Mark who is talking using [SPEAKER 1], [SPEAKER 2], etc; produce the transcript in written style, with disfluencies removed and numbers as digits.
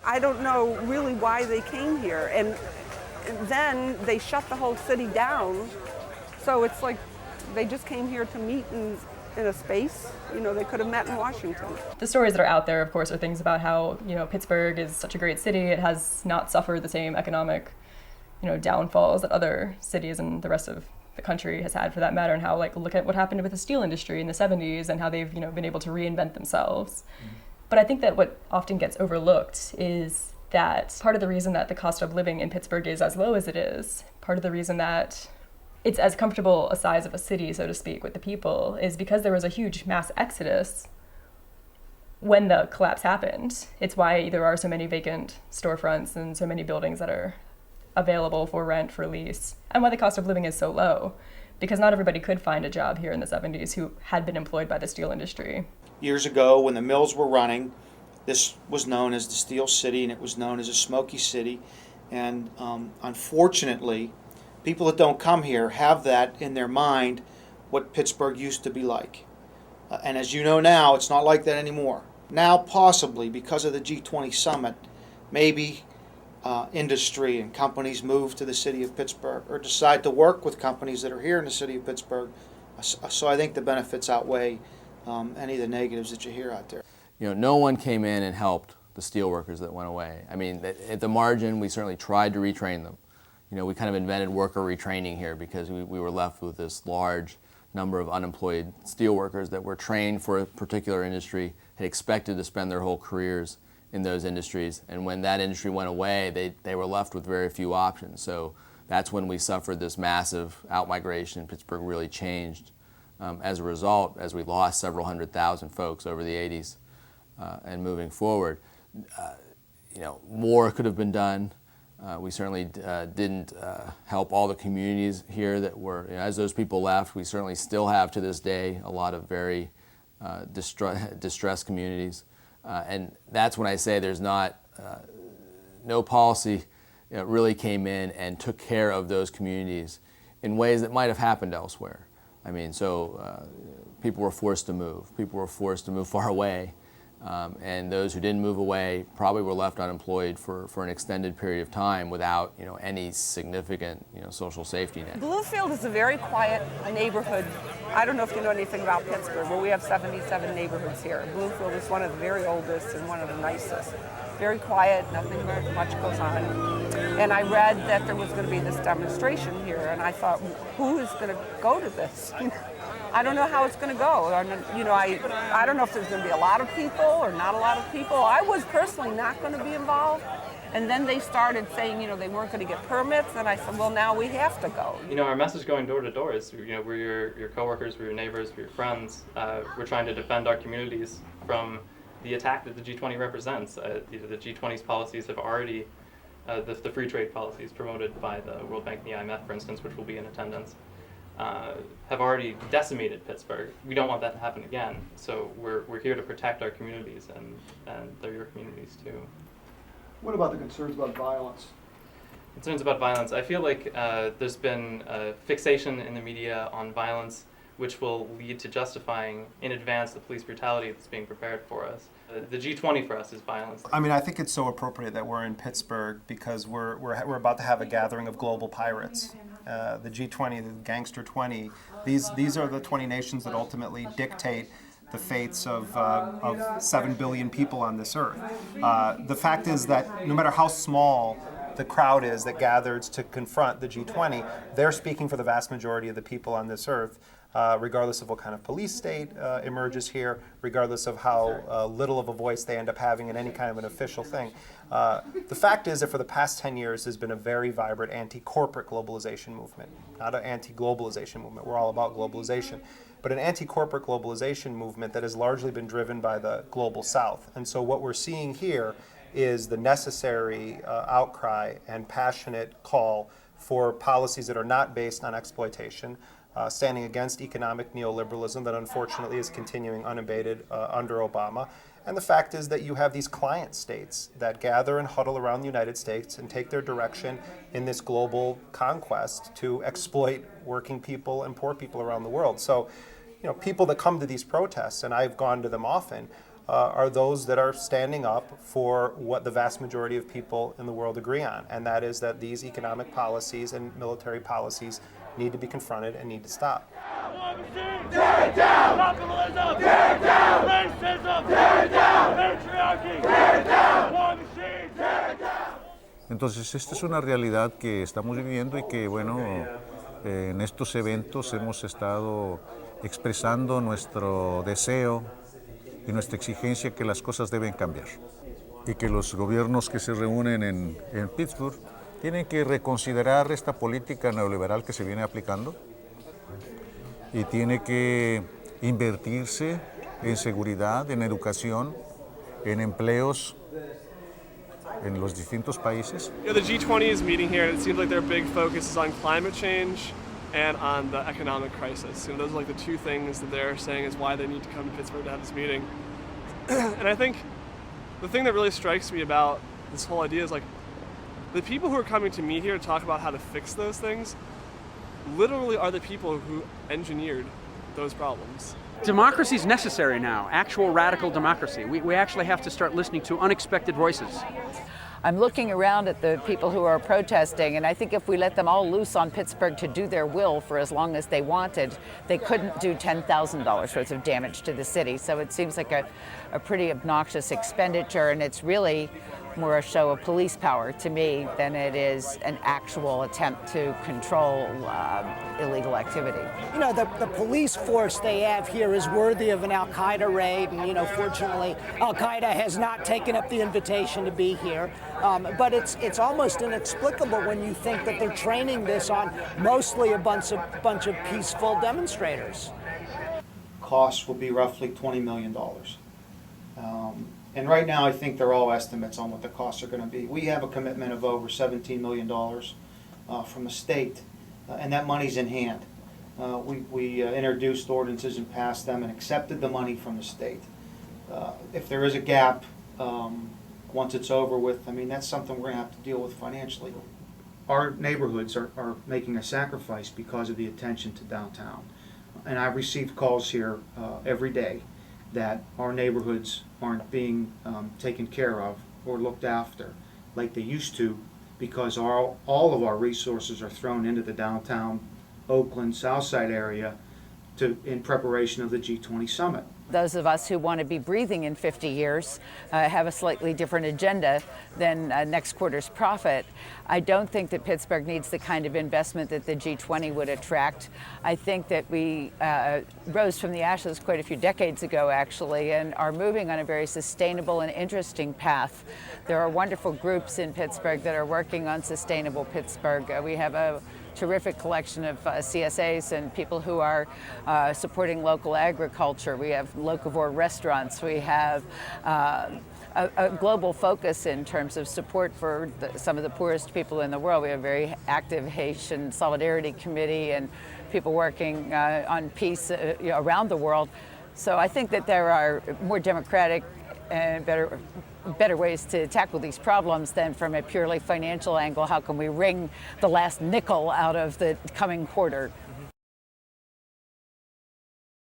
[SPEAKER 1] I don't know really why they came here. And then they shut the whole city down. So it's like they just came here to meet in a space. They could have met in Washington.
[SPEAKER 2] The stories that are out there, of course, are things about how, Pittsburgh is such a great city. It has not suffered the same economic, downfalls that other cities and the rest of the country has had, for that matter, and how, look at what happened with the steel industry in the 70s and how they've, been able to reinvent themselves. Mm-hmm. But I think that what often gets overlooked is that part of the reason that the cost of living in Pittsburgh is as low as it is, part of the reason that it's as comfortable a size of a city, so to speak, with the people, is because there was a huge mass exodus when the collapse happened. It's why there are so many vacant storefronts and so many buildings that are available for rent, for lease, and why the cost of living is so low, because not everybody could find a job here in the 70s who had been employed by the steel industry.
[SPEAKER 3] Years ago, when the mills were running, this was known as the Steel City, and it was known as a Smoky City. And unfortunately, people that don't come here have that in their mind, what Pittsburgh used to be like. And as you know now, it's not like that anymore. Now, possibly, because of the G-20 summit, maybe industry and companies move to the city of Pittsburgh or decide to work with companies that are here in the city of Pittsburgh. So I think the benefits outweigh any of the negatives that you hear out there.
[SPEAKER 4] No one came in and helped the steel workers that went away. I mean, at the margin, we certainly tried to retrain them. We kind of invented worker retraining here because we were left with this large number of unemployed steel workers that were trained for a particular industry, had expected to spend their whole careers in those industries, and when that industry went away, they were left with very few options. So that's when we suffered this massive outmigration. Pittsburgh really changed as a result, as we lost several 100,000 folks over the 80s and moving forward. More could have been done. We certainly didn't help all the communities here that were, as those people left, we certainly still have to this day a lot of very distressed communities. And that's when I say there's no policy really came in and took care of those communities in ways that might have happened elsewhere. I mean, so people were forced to move. People were forced to move far away. And those who didn't move away probably were left unemployed for an extended period of time without any significant social safety net.
[SPEAKER 1] Bluefield is a very quiet neighborhood. I don't know if you know anything about Pittsburgh, but we have 77 neighborhoods here. Bluefield is one of the very oldest and one of the nicest. Very quiet, nothing very much goes on. And I read that there was going to be this demonstration here, and I thought, who is going to go to this? I don't know how it's going to go. I don't know if there's going to be a lot of people or not a lot of people. I was personally not going to be involved. And then they started saying, they weren't going to get permits. And I said, well, now we have to go.
[SPEAKER 5] Our message going door to door is, we're your coworkers, we're your neighbors, we're your friends. We're trying to defend our communities from the attack that the G20 represents. The G20's policies have already, the free trade policies promoted by the World Bank and the IMF, for instance, which will be in attendance, have already decimated Pittsburgh. We don't want that to happen again. So we're here to protect our communities, and they're your communities too.
[SPEAKER 6] What about the concerns about violence?
[SPEAKER 5] Concerns about violence. I feel like there's been a fixation in the media on violence, which will lead to justifying in advance the police brutality that's being prepared for us. The G20 for us is violence.
[SPEAKER 7] I mean, I think it's so appropriate that we're in Pittsburgh because we're about to have a gathering of global pirates. The G20, the Gangster 20, these are the 20 nations that ultimately dictate the fates of 7 billion people on this earth. The fact is that no matter how small the crowd is that gathers to confront the G20, they're speaking for the vast majority of the people on this earth, regardless of what kind of police state emerges here, regardless of how little of a voice they end up having in any kind of an official thing. The fact is that for the past 10 years, there's been a very vibrant anti-corporate globalization movement, not an anti-globalization movement. We're all about globalization. But an anti-corporate globalization movement that has largely been driven by the global south. And so what we're seeing here is the necessary outcry and passionate call for policies that are not based on exploitation, standing against economic neoliberalism that unfortunately is continuing unabated under Obama. And the fact is that you have these client states that gather and huddle around the United States and take their direction in this global conquest to exploit working people and poor people around the world. So, people that come to these protests, and I've gone to them often, are those that are standing up for what the vast majority of people in the world agree on, and that is that these economic policies and military policies need to be confronted and need to stop.
[SPEAKER 8] Tear it down! Capitalism! Tear it down! Racism! Tear it down! Patriarchy! Tear it down! War machine! Tear it down!
[SPEAKER 9] Entonces, esta es una realidad que estamos viviendo y que, bueno, en estos eventos hemos estado expresando nuestro deseo y nuestra exigencia que las cosas deben cambiar y que los gobiernos que se reúnen en Pittsburgh tienen que reconsiderar esta política neoliberal que se viene aplicando y tiene que invertirse en seguridad, en educación, en empleos en los distintos países.
[SPEAKER 10] The G20 is meeting here, and it seems like their big focus is on climate change and on the economic crisis. Those are like the two things that they're saying is why they need to come to Pittsburgh to have this meeting. And I think the thing that really strikes me about this whole idea is like the people who are coming to meet here to talk about how to fix those things literally are the people who engineered those problems.
[SPEAKER 11] Democracy is necessary now, actual radical democracy. We actually have to start listening to unexpected voices.
[SPEAKER 12] I'm looking around at the people who are protesting, and I think if we let them all loose on Pittsburgh to do their will for as long as they wanted, they couldn't do $10,000 worth of damage to the city. So it seems like a pretty obnoxious expenditure, and it's really more a show of police power to me than it is an actual attempt to control illegal activity.
[SPEAKER 13] You know, the police force they have here is worthy of an Al-Qaeda raid, and, you know, fortunately, Al-Qaeda has not taken up the invitation to be here. But it's almost inexplicable when you think that they're training this on mostly a bunch of peaceful demonstrators.
[SPEAKER 3] Costs will be roughly $20 million. And right now, I think they're all estimates on what the costs are going to be. We have a commitment of over $17 million from the state, and that money's in hand. We introduced ordinances and passed them and accepted the money from the state. If there is a gap, once it's over with, I mean, that's something we're going to have to deal with financially. Our neighborhoods are making a sacrifice because of the attention to downtown. And I've received calls here every day that our neighborhoods aren't being taken care of or looked after like they used to, because all of our resources are thrown into the downtown Oakland, Southside area in preparation of the G20 summit.
[SPEAKER 12] Those of us who want to be breathing in 50 years have a slightly different agenda than next quarter's profit. I don't think that Pittsburgh needs the kind of investment that the G20 would attract. I think that we rose from the ashes quite a few decades ago, actually, and are moving on a very sustainable and interesting path. There are wonderful groups in Pittsburgh that are working on sustainable Pittsburgh. We have a terrific collection of CSAs and people who are supporting local agriculture. We have locavore restaurants. We have a global focus in terms of support for some of the poorest people in the world. We have a very active Haitian Solidarity Committee and people working on peace around the world. So I think that there are more democratic and better ways to tackle these problems than from a purely financial angle. How can we wring the last nickel out of the coming quarter?